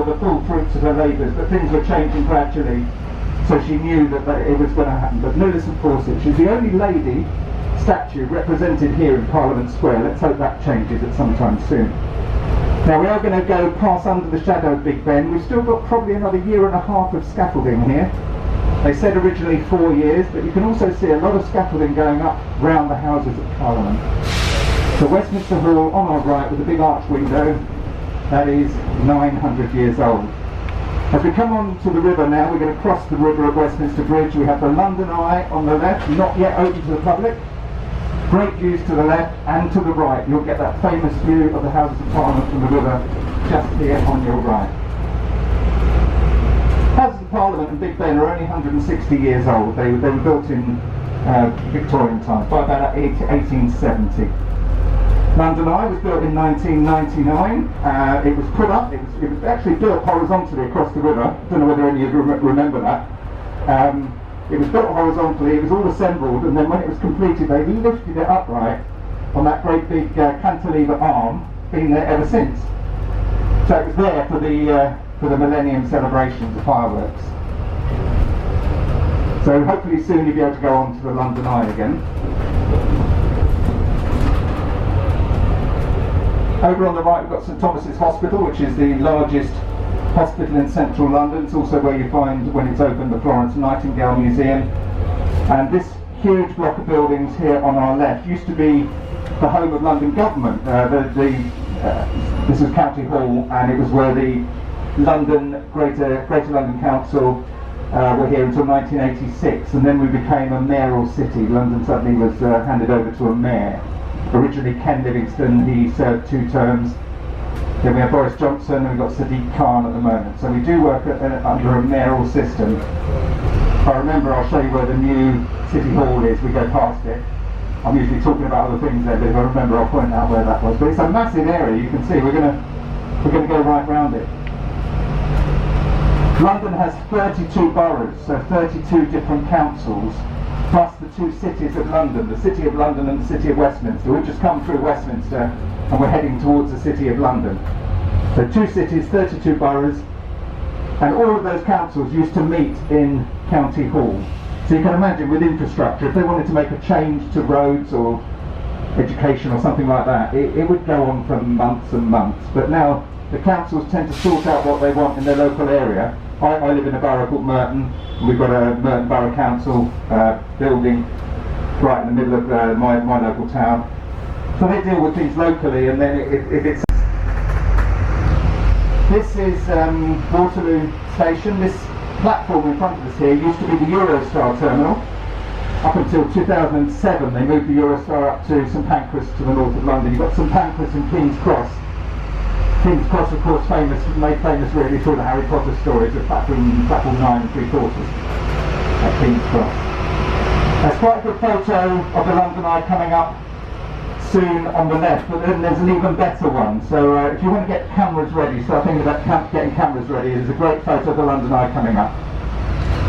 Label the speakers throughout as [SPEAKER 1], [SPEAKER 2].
[SPEAKER 1] the full fruits of her labours, but things were changing gradually, so she knew that it was going to happen. But Millicent Fawcett, she's the only lady statue represented here in Parliament Square. Let's hope that changes at some time soon. Now we are going to go pass under the shadow of Big Ben. We've still got probably another year and a half of scaffolding here. They said originally 4 years, but you can also see a lot of scaffolding going up round the Houses of Parliament. So Westminster Hall on our right with a big arch window, that is 900 years old. As we come on to the river now, we're going to cross the river at Westminster Bridge. We have the London Eye on the left, not yet open to the public. Great views to the left and to the right. You'll get that famous view of the Houses of Parliament from the river just here on your right. Houses of Parliament and Big Ben are only 160 years old. They were built in Victorian times, by about 1870. London Eye was built in 1999. It was put up, it was actually built horizontally across the river. I don't know whether any of you remember that. It was built horizontally, it was all assembled, and then when it was completed they lifted it upright on that great big cantilever arm, been there ever since. So it was there for the Millennium celebrations, the fireworks. So hopefully soon you'll be able to go on to the London Eye again. Over on the right we've got St Thomas's Hospital, which is the largest hospital in central London. It's also where you find, when it's open, the Florence Nightingale Museum. And this huge block of buildings here on our left used to be the home of London government. This is County Hall, and it was where the Greater London Council were here until 1986, and then we became a mayoral city. London suddenly was handed over to a mayor. Originally Ken Livingstone, he served 2 terms. Then we have Boris Johnson, and we've got Sadiq Khan at the moment. So we do work under a mayoral system. If I remember, I'll show you where the new City Hall is. We go past it. I'm usually talking about other things there, but if I remember, I'll point out where that was. But it's a massive area. You can see we're going to go right round it. London has 32 boroughs, so 32 different councils, plus the 2 cities of London, the City of London and the City of Westminster. We've just come through Westminster and we're heading towards the City of London. So 2 cities, 32 boroughs, and all of those councils used to meet in County Hall. So you can imagine with infrastructure, if they wanted to make a change to roads or education or something like that, it would go on for months and months. But now the councils tend to sort out what they want in their local area. I live in a borough called Merton, and we've got a Merton Borough Council building right in the middle of my local town. So they deal with things locally, and then if it's... This is Waterloo Station. This platform in front of us here used to be the Eurostar terminal. Up until 2007 they moved the Eurostar up to St Pancras to the north of London. You've got St Pancras and King's Cross. King's Cross, of course, made famous really through the Harry Potter stories of platform 9 3/4 at King's Cross. There's quite a good photo of the London Eye coming up soon on the left, but then there's an even better one. So if you want to get cameras ready, start thinking about getting cameras ready, there's a great photo of the London Eye coming up.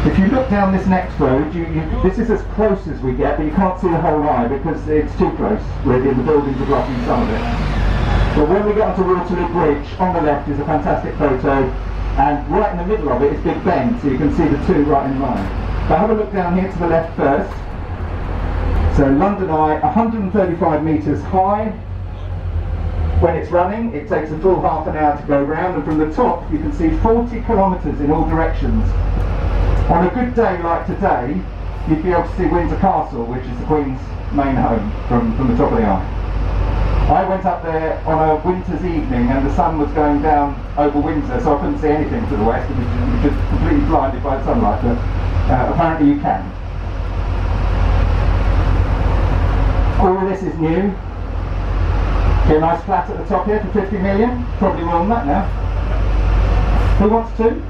[SPEAKER 1] If you look down this next road, this is as close as we get, but you can't see the whole eye because it's too close, really, and the buildings are blocking some of it. But when we get onto Waterloo Bridge, on the left is a fantastic photo, and right in the middle of it is Big Ben, so you can see the 2 right in line. But have a look down here to the left first. So London Eye, 135 metres high. When it's running, it takes a full half an hour to go round, and from the top you can see 40 kilometres in all directions. On a good day like today, you'd be able to see Windsor Castle, which is the Queen's main home, from the top of the eye. I went up there on a winter's evening and the sun was going down over Windsor, so I couldn't see anything to the west. It was just completely blinded by the sunlight, but apparently you can. All of this is new. Get a nice flat at the top here for 50 million, probably more than that now. Who wants to?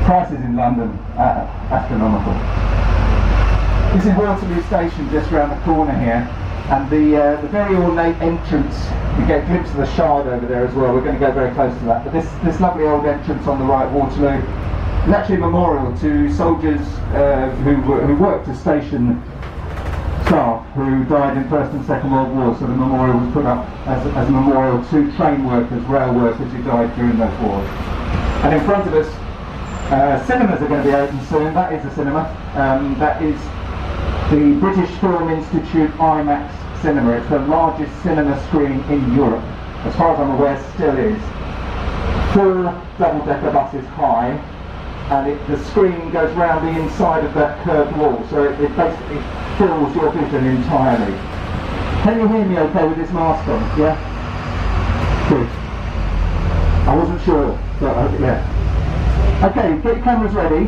[SPEAKER 1] Prices in London, astronomical. This is Waterloo Station just around the corner here. And the very ornate entrance, you get a glimpse of the Shard over there as well. We're going to go very close to that. But this lovely old entrance on the right, Waterloo, is actually a memorial to soldiers who worked to station staff who died in First and Second World War, so the memorial was put up as a memorial to train workers, rail workers who died during those wars. And in front of us, cinemas are going to be open soon. That is a cinema. That is the British Film Institute Imax cinema. It's the largest cinema screen in Europe. As far as I'm aware, still is. 4 double-decker buses high, and the screen goes round the inside of that curved wall, so it basically fills your vision entirely. Can you hear me okay with this mask on? Yeah? Good. I wasn't sure, but yeah. Okay, get your cameras ready.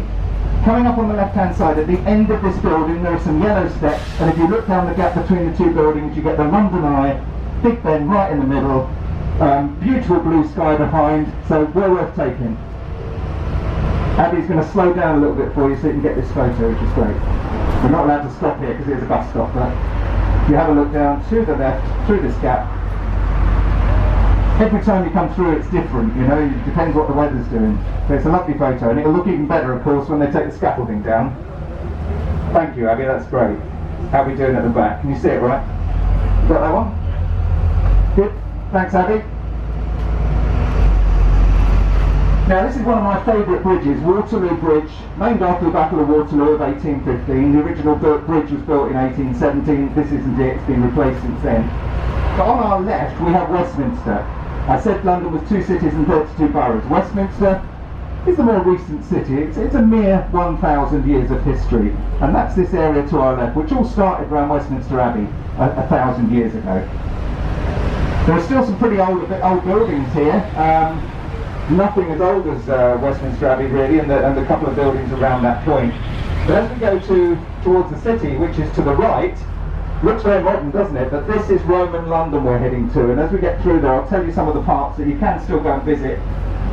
[SPEAKER 1] Coming up on the left-hand side, at the end of this building, there are some yellow steps, and if you look down the gap between the 2 buildings, you get the London Eye, Big Ben right in the middle, beautiful blue sky behind, so well worth taking. Abby's going to slow down a little bit for you so you can get this photo, which is great. We're not allowed to stop here because it is a bus stop, but if you have a look down to the left, through this gap, every time you come through it's different, you know, it depends what the weather's doing. So it's a lovely photo, and it'll look even better, of course, when they take the scaffolding down. Thank you, Abby, that's great. How are we doing at the back? Can you see it right? Got that one? Good. Thanks, Abby. Now, this is one of my favourite bridges, Waterloo Bridge, named after the Battle of Waterloo of 1815. The original bridge was built in 1817. This isn't it, it's been replaced since then. But on our left, we have Westminster. I said London was 2 cities and 32 boroughs. Westminster is the more recent city. It's a mere 1,000 years of history. And that's this area to our left, which all started around Westminster Abbey 1,000 years ago. There are still some pretty old buildings here. Nothing as old as Westminster Abbey really, and the couple of buildings around that point. But as we go towards the city, which is to the right, looks very modern, doesn't it? But this is Roman London we're heading to, and as we get through there, I'll tell you some of the parts that you can still go and visit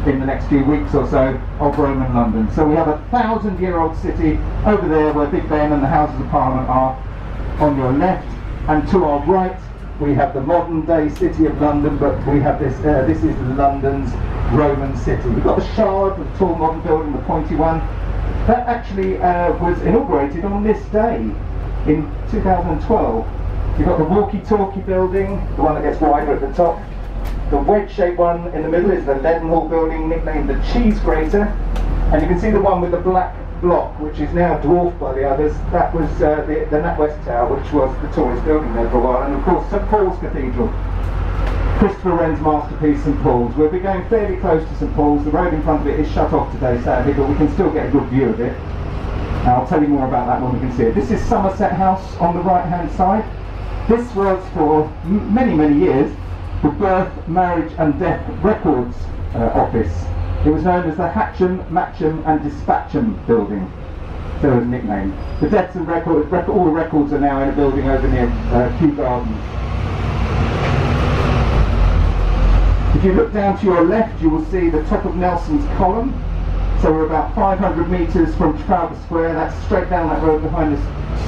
[SPEAKER 1] in the next few weeks or so of Roman London. So we have a 1,000-year-old city over there where Big Ben and the Houses of Parliament are on your left, and to our right we have the modern-day City of London, but we have this is London's Roman city. We've got the Shard, the tall modern building, the pointy one. That actually was inaugurated on this day in 2012. You've got the walkie-talkie building, the one that gets wider at the top. The wedge-shaped one in the middle is the Leadenhall building, nicknamed the Cheese Grater. And you can see the one with the black block, which is now dwarfed by the others. That was the NatWest Tower, which was the tallest building there for a while. And of course, St Paul's Cathedral. Christopher Wren's masterpiece, St Paul's. We'll be going fairly close to St Paul's. The road in front of it is shut off today, sadly, but we can still get a good view of it. I'll tell you more about that when we can see it. This is Somerset House on the right-hand side. This was for many, many years the Birth, Marriage and Death Records Office. It was known as the Hatcham, Matcham and Dispatcham building. So it was nicknamed. The deaths and records, all the records are now in a building over near Kew Gardens. If you look down to your left, you will see the top of Nelson's Column. So we're about 500 metres from Trafalgar Square. That's straight down that road behind the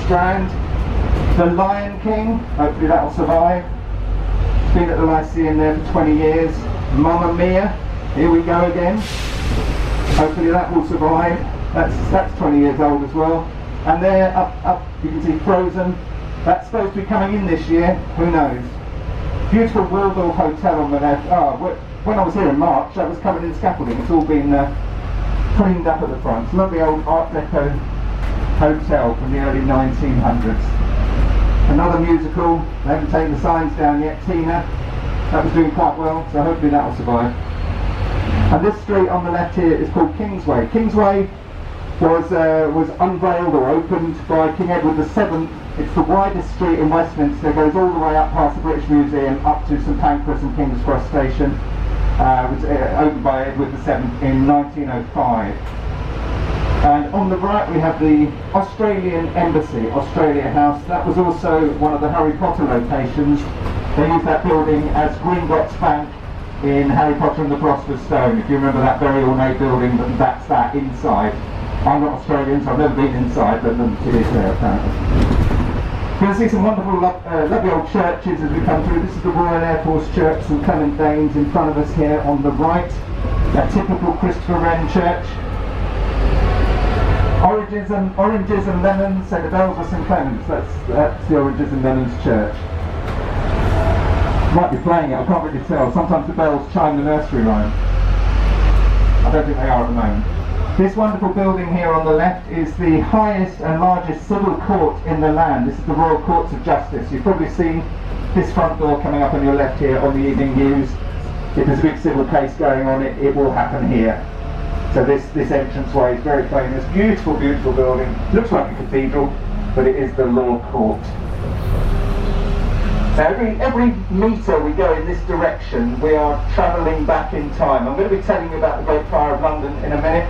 [SPEAKER 1] Strand. The Lion King, hopefully that will survive. It's been at the Lyceum there for 20 years. Mamma Mia, here we go again. Hopefully that will survive. That's 20 years old as well. And there, up, you can see Frozen. That's supposed to be coming in this year. Who knows? Beautiful Wildorf Hotel on the left. When I was here in March, that was covered in scaffolding. It's all been cleaned up at the front. It's a lovely old Art Deco hotel from the early 1900s. Another musical. They haven't taken the signs down yet. Tina. That was doing quite well, so hopefully that will survive. And this street on the left here is called Kingsway. Kingsway was unveiled or opened by King Edward VII. It's the widest street in Westminster. It goes all the way up past the British Museum up to St Pancras and King's Cross Station. It was opened by Edward VII in 1905. And on the right we have the Australian Embassy, Australia House. That was also one of the Harry Potter locations. They used that building as Gringotts Bank in Harry Potter and the Philosopher's Stone. If you remember that very ornate building, that's that inside. I'm not Australian, so I've never been inside, but it is there apparently. We're going to see some wonderful, lovely old churches as we come through. This is the Royal Air Force Church, St Clement Danes in front of us here on the right. A typical Christopher Wren church. Oranges and lemons, so the bells of St Clement's. That's the Oranges and Lemons Church. Might be playing it, I can't really tell. Sometimes the bells chime the nursery rhyme. I don't think they are at the moment. This wonderful building here on the left is the highest and largest civil court in the land. This is the Royal Courts of Justice. You've probably seen this front door coming up on your left here on the evening news. If there's a big civil case going on, it will happen here. So this entranceway is very famous. Beautiful, beautiful building. Looks like a cathedral, but it is the Law Court. So every metre we go in this direction, we are travelling back in time. I'm going to be telling you about the Great Fire of London in a minute.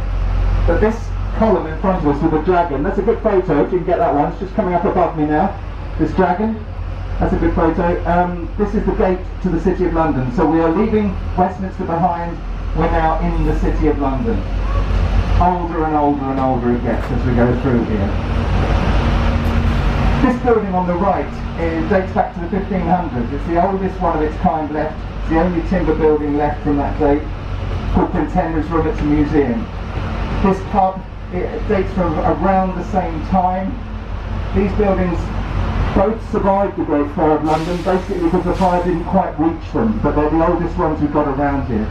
[SPEAKER 1] But this column in front of us with the dragon, that's a good photo, if you can get that one. It's just coming up above me now. This dragon, that's a good photo. This is the gate to the City of London. So we are leaving Westminster behind. We're now in the City of London. Older and older and older it gets as we go through here. This building on the right dates back to the 1500s. It's the oldest one of its kind left. It's the only timber building left from that date, called Prince Henry's Room. It's a museum. This pub, it dates from around the same time. These buildings both survived the Great Fire of London, basically because the fire didn't quite reach them, but they're the oldest ones we've got around here.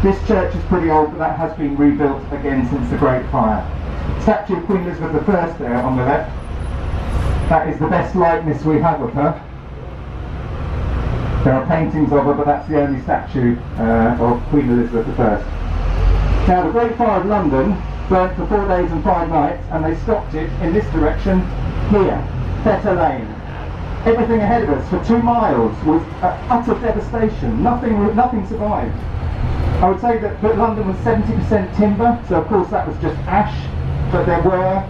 [SPEAKER 1] This church is pretty old, but that has been rebuilt again since the Great Fire. Statue of Queen Elizabeth I there on the left. That is the best likeness we have of her. There are paintings of her, but that's the only statue of Queen Elizabeth I. Now, the Great Fire of London burnt for 4 days and 5 nights, and they stopped it in this direction here, Fetter Lane. Everything ahead of us for 2 miles was utter devastation. Nothing survived. I would say that London was 70% timber, so of course that was just ash, but there were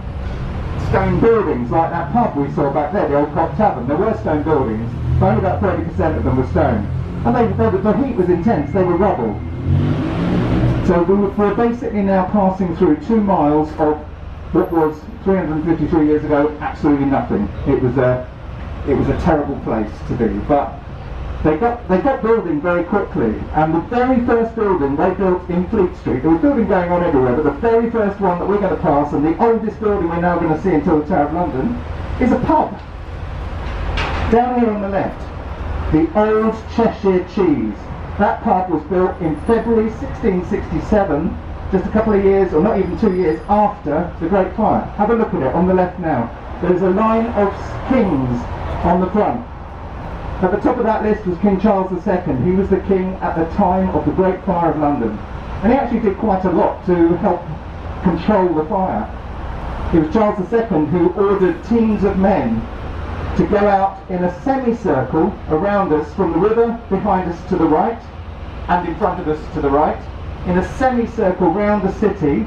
[SPEAKER 1] stone buildings like that pub we saw back there, the Old Cock Tavern. There were stone buildings, but only about 30% of them were stone. And the heat was intense, they were rubble. So we're basically now passing through 2 miles of what was 353 years ago absolutely nothing. It was a terrible place to be. But they got building very quickly, and the very first building they built in Fleet Street, there was building going on everywhere, but the very first one that we're going to pass, and the oldest building we're now going to see until the Tower of London, is a pub. Down here on the left, the Old Cheshire Cheese. That pub was built in February 1667, just a couple of years, or not even 2 years, after the Great Fire. Have a look at it on the left now. There's a line of kings on the front. At the top of that list was King Charles II. He was the king at the time of the Great Fire of London. And he actually did quite a lot to help control the fire. It was Charles II who ordered teams of men to go out in a semicircle around us, from the river behind us to the right and in front of us to the right, in a semicircle round the city,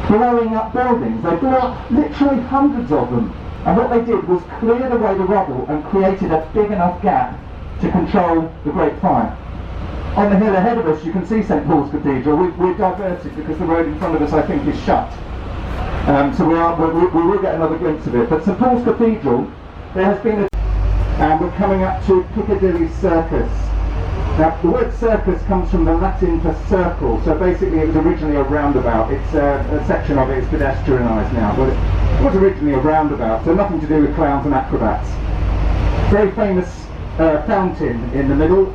[SPEAKER 1] blowing up buildings. They blew up literally hundreds of them. And what they did was cleared away the rubble and created a big enough gap to control the Great Fire. On the hill ahead of us you can see St Paul's Cathedral. We're diverted because the road in front of us I think is shut. So we will get another glimpse of it. But St Paul's Cathedral, there has been and we're coming up to Piccadilly Circus. Now the word circus comes from the Latin for circle, so basically it was originally a roundabout. It's a section of it is pedestrianised now, but it was originally a roundabout, so nothing to do with clowns and acrobats. Very famous fountain in the middle,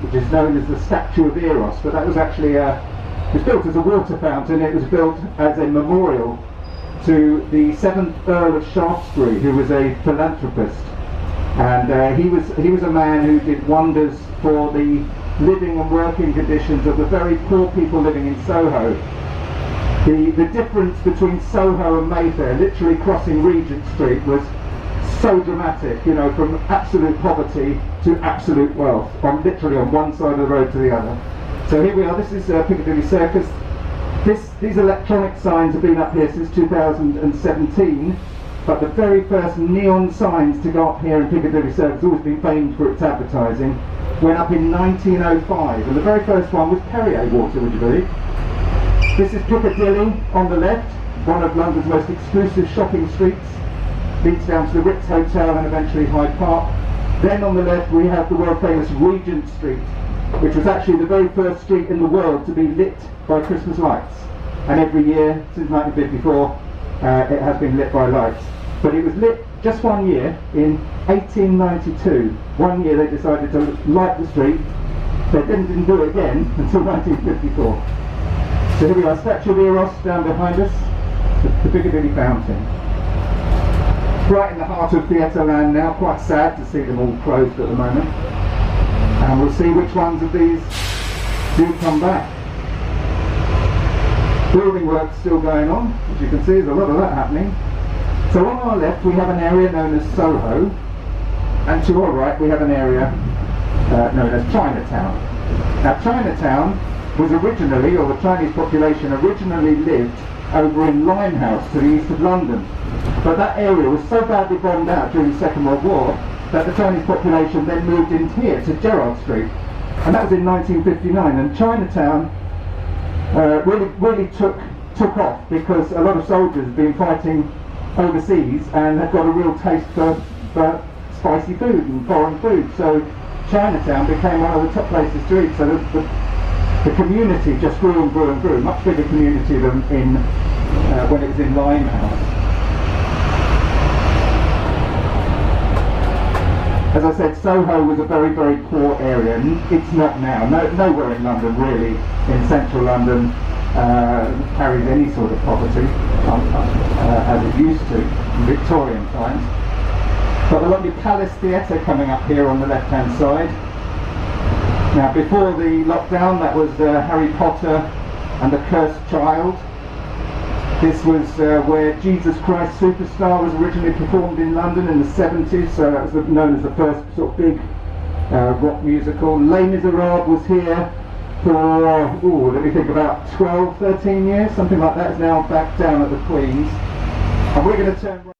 [SPEAKER 1] which is known as the Statue of Eros, but that was actually it was built as a water fountain. It was built as a memorial to the 7th Earl of Shaftesbury, who was a philanthropist, and he was a man who did wonders for the living and working conditions of the very poor people living in Soho. The difference between Soho and Mayfair, literally crossing Regent Street, was so dramatic, you know, from absolute poverty to absolute wealth, literally on one side of the road to the other. So here we are, this is Piccadilly Circus. These electronic signs have been up here since 2017, but the very first neon signs to go up here in Piccadilly Circus, always been famed for its advertising, went up in 1905, and the very first one was Perrier water, would you believe? This is Piccadilly on the left, one of London's most exclusive shopping streets, leads down to the Ritz Hotel and eventually Hyde Park. Then on the left we have the world famous Regent Street, which was actually the very first street in the world to be lit by Christmas lights. And every year since 1954 it has been lit by lights. But it was lit just 1 year, in 1892. 1 year they decided to light the street. They didn't do it again until 1954. So here we are, Statue of Eros down behind us, the Piccadilly fountain. Right in the heart of theatre land now, quite sad to see them all closed at the moment. And we'll see which ones of these do come back. Building work's still going on, as you can see there's a lot of that happening. So on our left we have an area known as Soho, and to our right we have an area known as Chinatown. Now Chinatown was originally, or the Chinese population originally lived over in Limehouse to the east of London. But that area was so badly bombed out during the Second World War that the Chinese population then moved in here to Gerrard Street. And that was in 1959, and Chinatown really took off because a lot of soldiers had been fighting overseas and had got a real taste for spicy food and foreign food. So Chinatown became one of the top places to eat. So the community just grew and grew and grew, much bigger community than in when it was in Limehouse. As I said, Soho was a very, very poor area, and it's not now. Nowhere in London really, in central London, carries any sort of poverty, as it used to in Victorian times. Got the lovely Palace Theatre coming up here on the left-hand side. Now, before the lockdown, that was Harry Potter and the Cursed Child. This was where Jesus Christ Superstar was originally performed in London in the 70s, so that was known as the first sort of big rock musical. Les Miserables was here for, let me think, about 12, 13 years, something like that. It's now back down at the Queen's. And we're going to turn